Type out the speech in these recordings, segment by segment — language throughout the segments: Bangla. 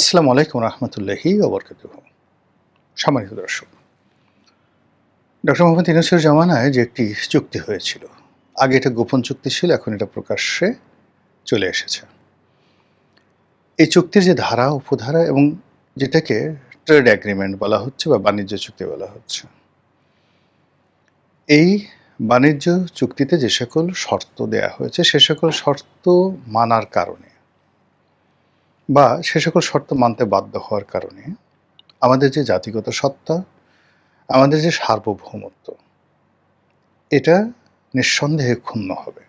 আসসালামু আলাইকুম রহমতুল্লাহি ওবরকাতুহু। সম্মানিত দর্শক, ডক্টর মোহাম্মদ ইউনূসের জামানায় যে একটি চুক্তি হয়েছিল, আগে এটা গোপন চুক্তি ছিল, এখন এটা প্রকাশ্যে চলে এসেছে। এই চুক্তির যে ধারা উপধারা এবং যেটাকে ট্রেড এগ্রিমেন্ট বলা হচ্ছে বা বাণিজ্য চুক্তি বলা হচ্ছে, এই বাণিজ্য চুক্তিতে যে সকল শর্ত দেয়া হয়েছে সে সকল শর্ত মানার কারণে বা সে সকল শর্ত মানতে বাধ্য হওয়ার কারণে আমাদের যে জাতিগত সত্তা, আমাদের যে সার্বভৌমত্ব, এটা নিঃসন্দেহে ক্ষুণ্ণ হবে।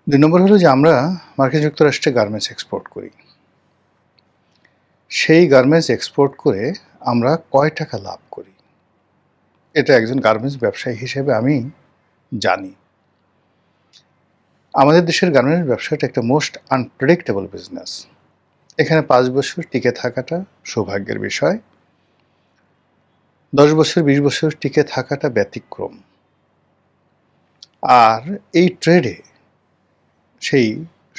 ২ নম্বর হলো যে আমরা মার্কিন যুক্তরাষ্ট্রে গার্মেন্টস এক্সপোর্ট করি। সেই গার্মেন্টস এক্সপোর্ট করে আমরা কয় টাকা লাভ করি, এটা একজন গার্মেন্টস ব্যবসায়ী হিসেবে আমি জানি। আমাদের দেশের গার্মেন্টস ব্যবসাটা একটা মোস্ট আনপ্রেডিক্টেবল বিজনেস। এখানে ৫ বছর টিকে থাকাটা সৌভাগ্যের বিষয়, ১০ বছর ২০ বছর টিকে থাকাটা ব্যতিক্রম। আর এই ট্রেডে সেই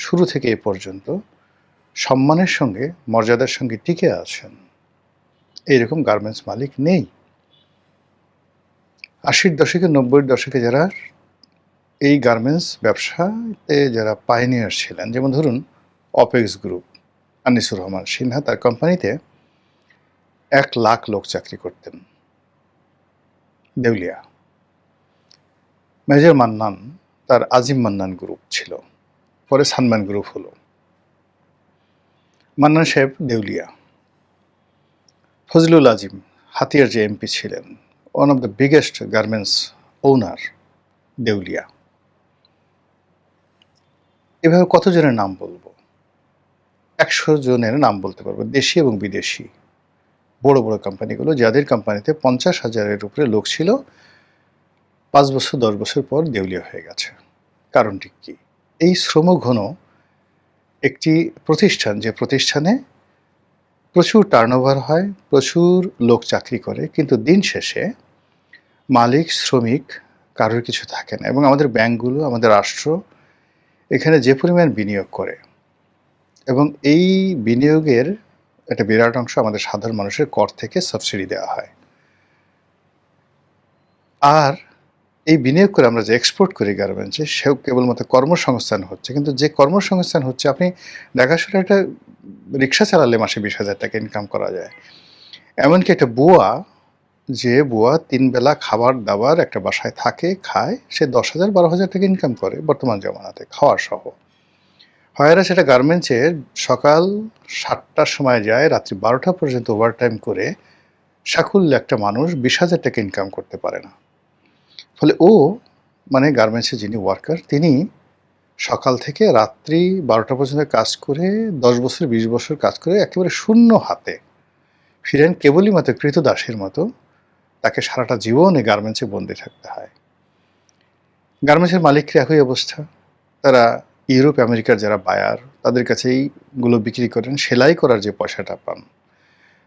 শুরু থেকে এ পর্যন্ত সম্মানের সঙ্গে মর্যাদার সঙ্গে টিকে আছেন এইরকম গার্মেন্টস মালিক নেই। ৮০-র দশকে ৯০-র দশকে যারা এই গার্মেন্টস ব্যবসাতে যারা পাইনিয়ার ছিলেন, যেমন ধরুন অপেক্স গ্রুপ, আনিসুর রহমান সিনহা, তার কোম্পানিতে ১,০০,০০০ লোক চাকরি করতেন, দেউলিয়া। মেজর মান্নান, তার আজিম মান্নান গ্রুপ ছিল, পরে সানমান গ্রুপ হলো। মান্নান সাহেব দেউলিয়া। ফজলুল আজিম, হাতিয়ার যে এমপি ছিলেন, one of the biggest garments owner, দেউলিয়া। এভাবে কতজনের নাম বলবো? ১০০ জনের নাম বলতে পারবো, দেশি এবং বিদেশি। বড় বড় কোম্পানিগুলো, যাদের কোম্পানিতে ৫০,০০০-এর উপরে লোক ছিল, ৫ বছর ১০ বছর পর দেউলিয়া হয়ে গেছে। কারণটি কি? এই শ্রমঘন একটি প্রতিষ্ঠান, যে প্রতিষ্ঠানে প্রচুর টার্নওভার হয়, প্রচুর লোক চাকরি করে, কিন্তু দিন শেষে মালিক শ্রমিক কারোর কিছু থাকে না। এবং আমাদের ব্যাংকগুলো, আমাদের রাষ্ট্র এখানে যে পরিমাণ বিনিয়োগ করে, এবং এই বিনিয়োগের একটা বিরাট অংশ আমাদের সাধারণ মানুষের কর থেকে সাবসিডি দেওয়া হয়। আর এই বিনিয়োগ করে আমরা যে এক্সপোর্ট করি গার্মেন্টসে, সেও কেবলমাত্র কর্মসংস্থান হচ্ছে, কিন্তু যে কর্মসংস্থান হচ্ছে, আপনি দেখাশোনা একটা রিক্সা চালালে মাসে ২০,০০০ টাকা ইনকাম করা যায়। এমনকি একটা বুয়া, যে বুয়া ৩ বেলা খাবার দাবার একটা বাসায় থাকে, খায়, সে ১০,০০০ ১২,০০০ টাকা ইনকাম করে বর্তমান জমানাতে, খাওয়ার সহ। হয়রা সেটা গার্মেন্টসে সকাল ৭টার সময় যায়, রাত্রি ১২টা পর্যন্ত ওভারটাইম করে সাকুল্য একটা মানুষ ২০,০০০ টাকা ইনকাম করতে পারে না। ফলে ও, মানে গার্মেন্টসে যিনি ওয়ার্কার, তিনি সকাল থেকে রাত্রি ১২টা পর্যন্ত কাজ করে ১০ বছর ২০ বছর কাজ করে একেবারে শূন্য হাতে ফিরেন, কেবলই মাত্র কৃতদাসের মতো তাকে সারাটা জীবন এই গার্মেন্টসে বন্দী থাকতে হয়। গার্মেন্টসের মালিকরা একই অবস্থা। তারা ইউরোপ আমেরিকার যারা বায়ার, তাদের কাছে এইগুলো বিক্রি করেন, সেলাই করার যে পয়সাটা পান,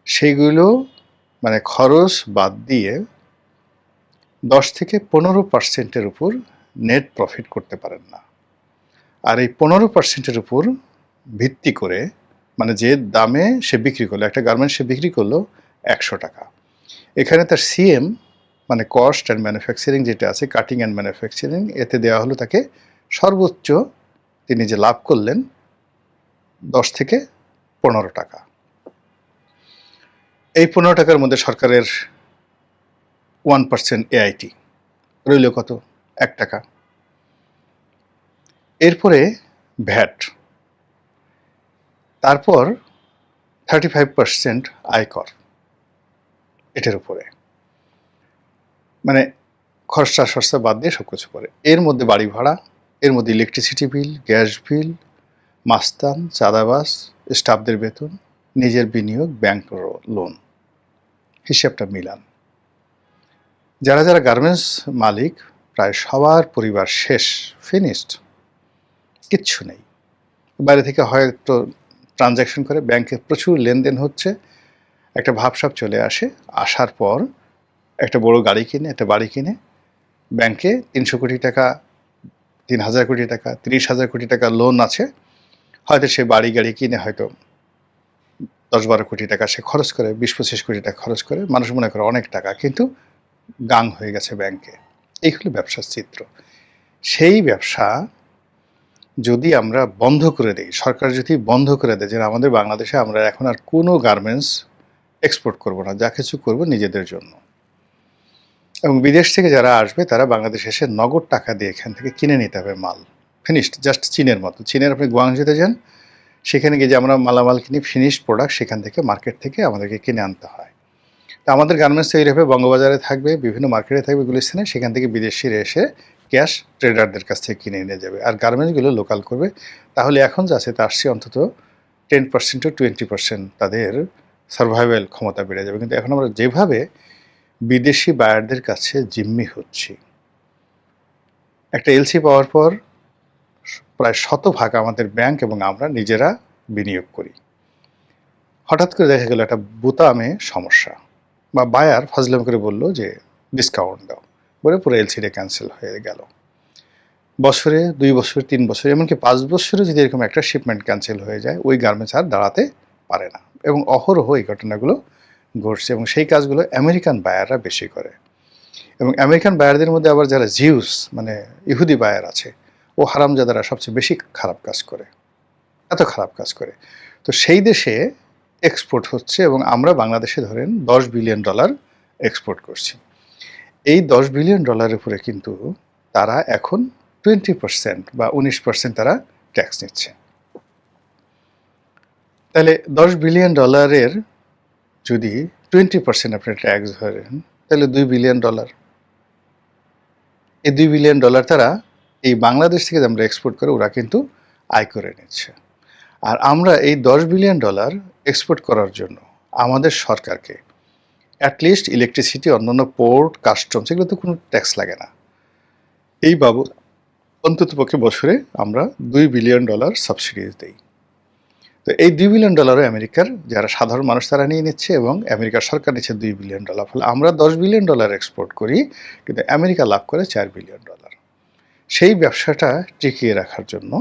সেইগুলো মানে খরচ বাদ দিয়ে ১০ থেকে ১৫% উপর নেট প্রফিট করতে পারেন না। আর এই ১৫%-এর উপর ভিত্তি করে, মানে যে দামে সে বিক্রি করলো, একটা গার্মেন্টস সে বিক্রি করলো ১০০ টাকা, এখানে তার সিএম মানে কস্ট অ্যান্ড ম্যানুফ্যাকচারিং যেটা আছে, কাটিং অ্যান্ড ম্যানুফ্যাকচারিং, এতে দেওয়া হলো তাকে সর্বোচ্চ তিনি যে লাভ করলেন ১০ থেকে ১৫ টাকা। এই ১৫ টাকার মধ্যে সরকারের 1% এআইটি রইল কত? ১ টাকা। এরপরে ভ্যাট, তারপর 35% আয়কর এটার উপরে, মানে খরচা সরচা বাদ দিয়ে সব কিছু পড়ে। এর মধ্যে বাড়ি ভাড়া, এর মধ্যে ইলেকট্রিসিটি বিল, গ্যাস বিল, মাস্তান, চাঁদাবাস, স্টাফদের বেতন, নিজের বিনিয়োগ, ব্যাংক লোন, হিসাবটা মিলান। যারা যারা গার্মেন্টস মালিক, প্রায় সবার পরিবার শেষ, ফিনিশড, কিচ্ছু নেই। বাইরে থেকে হয়তো ট্রানজ্যাকশন করে, ব্যাংকে প্রচুর লেনদেন হচ্ছে, একটা ভাবসাব চলে আসে, আসার পর একটা বড় গাড়ি কিনে, একটা বাড়ি কিনে, ব্যাংকে ৩০০ কোটি টাকা, ৩,০০০ কোটি টাকা, ৩০,০০০ কোটি টাকা লোন আছে, হয়তো সে বাড়ি গাড়ি কিনে হয়তো 10-12 কোটি টাকা সে খরচ করে, 20-25 কোটি টাকা খরচ করে। মানুষ মনে করে অনেক টাকা, কিন্তু গাং হয়ে গেছে ব্যাংকে। এই হলো ব্যবসার চিত্র। সেই ব্যবসা যদি আমরা বন্ধ করে দেই, সরকার যদি বন্ধ করে দেয় যে আমাদের বাংলাদেশে আমরা এখন আর কোনো গার্মেন্টস এক্সপোর্ট করব না, যা কিছু করব নিজেদের জন্য, এবং বিদেশ থেকে যারা আসবে তারা বাংলাদেশে এসে নগদ টাকা দিয়ে এখান থেকে কিনে নিতে হবে মাল, ফিনিশড, জাস্ট চীনের মতো। চীনের আপনি গুয়াংজুতে যান, সেখানে গিয়ে যে আমরা মালামাল কিনি, ফিনিশড প্রোডাক্ট সেখান থেকে, মার্কেট থেকে আমাদেরকে কিনে আনতে হয়। তা আমাদের গার্মেন্টস তৈরি হবে, বঙ্গবাজারে থাকবে, বিভিন্ন মার্কেটে থাকবে, গুলিস্তানে, সেখান থেকে বিদেশিরা এসে ক্যাশ ট্রেডারদের কাছ থেকে কিনে নিয়ে যাবে, আর গার্মেন্টসগুলো লোকাল করবে। তাহলে এখন যা আছে তার চেয়ে অন্তত 10% to 20% তাদের সার্ভাইভাল ক্ষমতা বেড়ে যাবে। কিন্তু এখন আমরা যেভাবে বিদেশি বায়ারদের কাছে জিম্মি হচ্ছি, একটা এলসি পাওয়ার পর প্রায় 100% আমাদের ব্যাংক এবং আমরা নিজেরা বিনিয়োগ করি। হঠাৎ করে দেখা গেল একটা বোতামে সমস্যা, বা বায়ার ফাজলাম করে বলল যে ডিসকাউন্ট দাও, বলে পুরো এলসিটা ক্যান্সেল হয়ে গেল। বছরে, 2 বছর, 3 বছর, এমনকি 5 বছরে যদি এরকম একটা শিপমেন্ট ক্যান্সেল হয়ে যায়, ওই গার্মেন্টস আর দাঁড়াতে পারে না। এবং অহরহ এই ঘটনাগুলো ঘটছে, এবং সেই কাজগুলো আমেরিকান বায়াররা বেশি করে। এবং আমেরিকান বায়ারদের মধ্যে আবার যারা জিউস, মানে ইহুদি বায়ার আছে, ও হারামজাদারা সবচেয়ে বেশি খারাপ কাজ করে, এত খারাপ কাজ করে। তো সেই দেশে এক্সপোর্ট হচ্ছে, এবং আমরা বাংলাদেশে ধরেন $10 বিলিয়ন এক্সপোর্ট করছি। এই $10 বিলিয়ন উপরে কিন্তু তারা এখন 20% বা 19% তারা ট্যাক্স নিচ্ছে। তাহলে $10 বিলিয়ন যদি 20% আপনি ট্যাক্স ধরেন, তাহলে $2 বিলিয়ন। এই $2 বিলিয়ন তারা এই বাংলাদেশ থেকে যে আমরা এক্সপোর্ট করে ওরা কিন্তু আয় করে নিচ্ছে। আর আমরা এই $10 বিলিয়ন এক্সপোর্ট করার জন্য আমাদের সরকারকে অ্যাটলিস্ট ইলেকট্রিসিটি, অন্যান্য পোর্ট, কাস্টমস, এগুলো তো কোনো ট্যাক্স লাগে না, এই বাবদ অন্ততপক্ষে বছরে আমরা $2 বিলিয়ন সাবসিডিজ দিই। তো এই $2 বিলিয়ন আমেরিকার যারা সাধারণ মানুষ তারা নিয়ে নিচ্ছে, এবং আমেরিকার সরকার নিচ্ছে $2 বিলিয়ন। ফলে আমরা $10 বিলিয়ন এক্সপোর্ট করি, কিন্তু আমেরিকা লাভ করে $4 বিলিয়ন। সেই ব্যবসাটা টিকিয়ে রাখার জন্য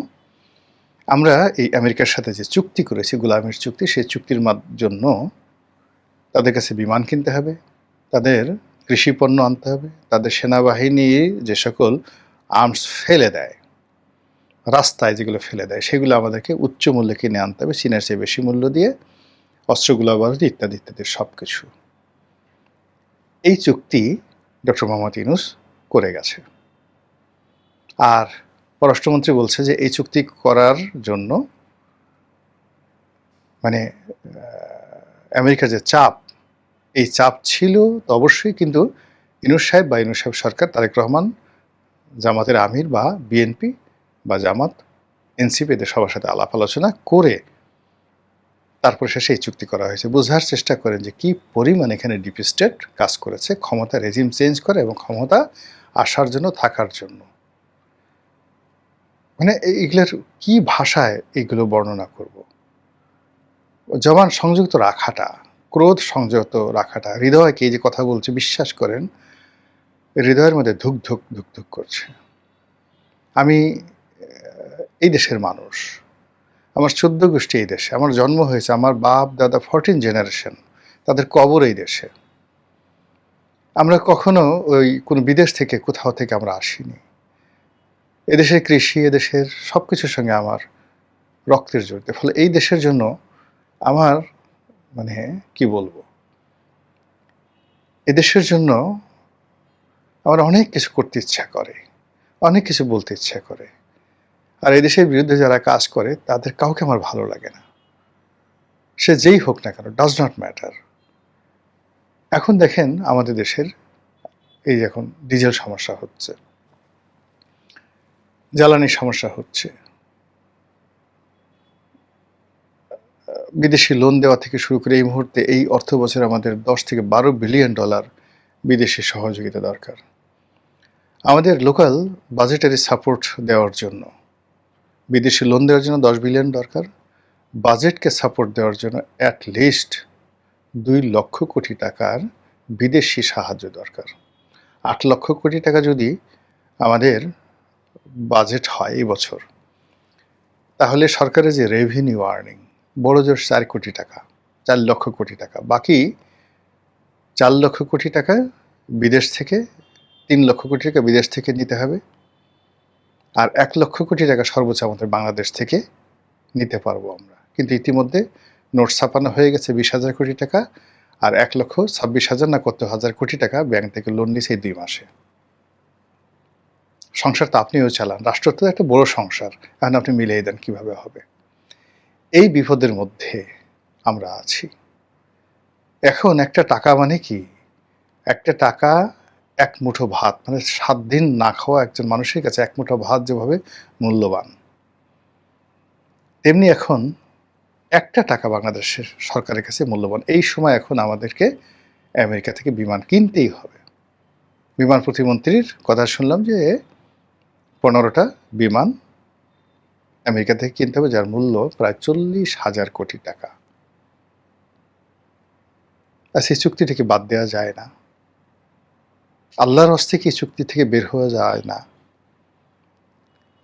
আমরা এই আমেরিকার সাথে যে চুক্তি করেছি, গোলামির চুক্তি, সেই চুক্তির জন্য তাদের কাছে বিমান কিনতে হবে, তাদের কৃষি পণ্য আনতে হবে, তাদের সেনাবাহিনী যে সকল আর্মস ফেলে দেয়, রাস্তায় যেগুলো ফেলে দেয়, সেগুলো আমাদেরকে উচ্চ মূল্যে কিনে আনতে হবে, চীনের চেয়ে বেশি মূল্য দিয়ে, অস্ত্রগুলো বাড়ি ইত্যাদি ইত্যাদি সব কিছু। এই চুক্তি ডক্টর মোহাম্মদ ইউনূস করে গেছে। আর পররাষ্ট্রমন্ত্রী বলছে যে এই চুক্তি করার জন্য মানে আমেরিকার যে চাপ, এই চাপ ছিল তো অবশ্যই, কিন্তু ইউনূস সাহেব বা ইউনূস সাহেব সরকার, তারেক রহমান, জামাতের আমির বা বিএনপি বা জামাত, এনসিপি, এদের সবার সাথে আলাপ আলোচনা করে তারপর শেষে এই চুক্তি করা হয়েছে। বোঝার চেষ্টা করেন যে কি পরিমাণ এখানে ডিপ স্টেট কাজ করেছে, ক্ষমতা রেজিম চেঞ্জ করে এবং ক্ষমতা আসার জন্য, থাকার জন্য। মানে এগুলোর কি ভাষায় এগুলো বর্ণনা করব? জবান সংযুক্ত রাখাটা, ক্রোধ সংযত রাখাটা, হৃদয়কে, এই যে কথা বলছে, বিশ্বাস করেন হৃদয়ের মধ্যে ধুক ধুক ধুক ধুক করছে। আমি এই দেশের মানুষ, আমার 14 গোষ্ঠী এই দেশে, আমার জন্ম হয়েছে, আমার বাপ দাদা 14 জেনারেশন, তাদের কবর এই দেশে। আমরা কখনো ওই কোনো বিদেশ থেকে, কোথাও থেকে আমরা আসিনি। এদেশের কৃষি, এদেশের সব কিছুর সঙ্গে আমার রক্তের জড়িত। ফলে এই দেশের জন্য আমার মানে কি বলবো, এদেশের জন্য আমার অনেক কিছু করতে ইচ্ছা করে, অনেক কিছু বলতে ইচ্ছা করে। আর এই দেশের বিরুদ্ধে যারা কাজ করে তাদের কাউকে আমার ভালো লাগে না, সে যেই হোক না কেন, ডাজ নট ম্যাটার। এখন দেখেন আমাদের দেশের এই এখন ডিজেল সমস্যা হচ্ছে, জ্বালানির সমস্যা হচ্ছে, বিদেশি লোন দেওয়া থেকে শুরু করে এই মুহূর্তে এই অর্থ বছরে আমাদের $10 থেকে $12 বিলিয়ন বিদেশি সহযোগিতা দরকার। আমাদের লোকাল বাজেটারি সাপোর্ট দেওয়ার জন্য, বিদেশি লোন দেওয়ার জন্য $10 বিলিয়ন দরকার, বাজেটকে সাপোর্ট দেওয়ার জন্য অ্যাটলিস্ট 2 লক্ষ কোটি টাকার বিদেশি সাহায্য দরকার। 8 লক্ষ কোটি টাকা যদি আমাদের বাজেট হয় এই বছর, তাহলে সরকারের যে রেভিনিউ আর্নিং, বড় জোর 4 কোটি টাকা, 4 লক্ষ কোটি টাকা। বাকি 4 লক্ষ কোটি টাকা বিদেশ থেকে, 3 লক্ষ কোটি টাকা বিদেশ থেকে নিতে হবে। আর 1 লক্ষ কোটি টাকা সর্বোচ্চ আমাদের বাংলাদেশ থেকে নিতে পারবো আমরা। কিন্তু ইতিমধ্যে নোট ছাপানো হয়ে গেছে 20,000 কোটি টাকা, আর 1,26,000 না কত হাজার কোটি টাকা ব্যাংক থেকে লোন নিছে এই 2 মাসে। সংসার তো আপনিও চালান, রাষ্ট্র তো একটা বড় সংসার, এখন আপনি মিলিয়ে দেন কিভাবে হবে। এই বিপদের মধ্যে আমরা আছি। এখন একটা টাকা মানে কি? একটা টাকা এক মুঠো ভাত, মানে 7 দিন না খাওয়া একজন মানুষের কাছে এক মুঠো ভাত যেভাবে মূল্যবান, তেমনি এখন একটা টাকা বাংলাদেশের সরকারের কাছে মূল্যবান। এই সময় এখন আমাদেরকে আমেরিকা থেকে বিমান কিনতেই হবে। বিমান প্রতিমন্ত্রীর কথা শুনলাম যে 15টা বিমান আমেরিকা থেকে কিনতে হবে, যার মূল্য প্রায় 40,000 কোটি টাকা। আর সেই চুক্তিটিকে বাদ দেওয়া যায় না। আল্লাহর হস্তে কি চুক্তি থেকে বের হওয়া যায় না?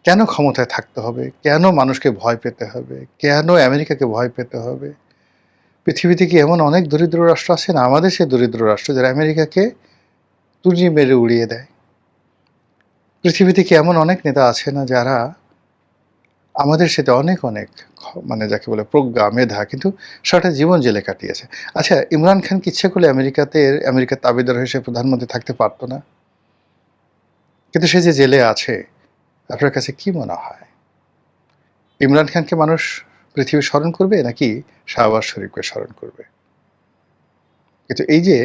কেন ক্ষমতায় থাকতে হবে? কেন মানুষকে ভয় পেতে হবে? কেন আমেরিকাকে ভয় পেতে হবে? পৃথিবীতে কি এমন অনেক দরিদ্র রাষ্ট্র আছে না? আমাদের সেই দরিদ্র রাষ্ট্র যারা আমেরিকাকে তুড়ি মেরে উড়িয়ে দেয়। পৃথিবীতে কি এমন অনেক নেতা আছে না যারা আমাদের সাথে অনেক অনেক মানে যাকে বলে প্রজ্ঞা, মেধা, কিন্তু সারাটা জীবন জেলে কাটিয়েছে। আচ্ছা, ইমরান খান কি ইচ্ছে করলে আমেরিকার তাবেদার হিসেবে প্রধানমন্ত্রী থাকতে পারতো না? কিন্তু সে যে জেলে আছে, আপনার কাছে কি মনে হয় ইমরান খানকে মানুষ পৃথিবী স্মরণ করবে নাকি শাহবাজ শরীফকে স্মরণ করবে? কিন্তু এই যে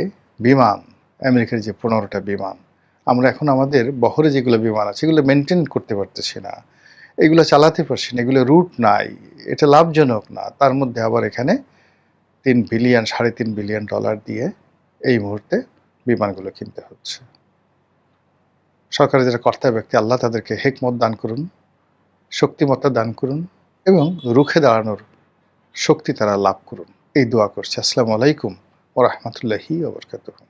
বিমান, আমেরিকার যে 15টা বিমান, আমরা এখন আমাদের বহরে যেগুলো বিমান আছে এগুলো মেনটেন করতে পারতেছি না, এগুলো চালাতে পারছি না, এগুলো রুট নাই, এটা লাভজনক না। তার মধ্যে আবার এখানে 3 বিলিয়ন ডলার দিয়ে এই মুহূর্তে বিমানগুলো কিনতে হচ্ছে। সরকারের যারা কর্তা ব্যক্তি, আল্লাহ তাদেরকে হিকমত দান করুন, শক্তিমত্তা দান করুন এবং রুখে দাঁড়ানোর শক্তি তারা লাভ করুন, এই দোয়া করছে। আসসালামু আলাইকুম ওয়া রাহমাতুল্লাহি ওয়া বারাকাতুহু।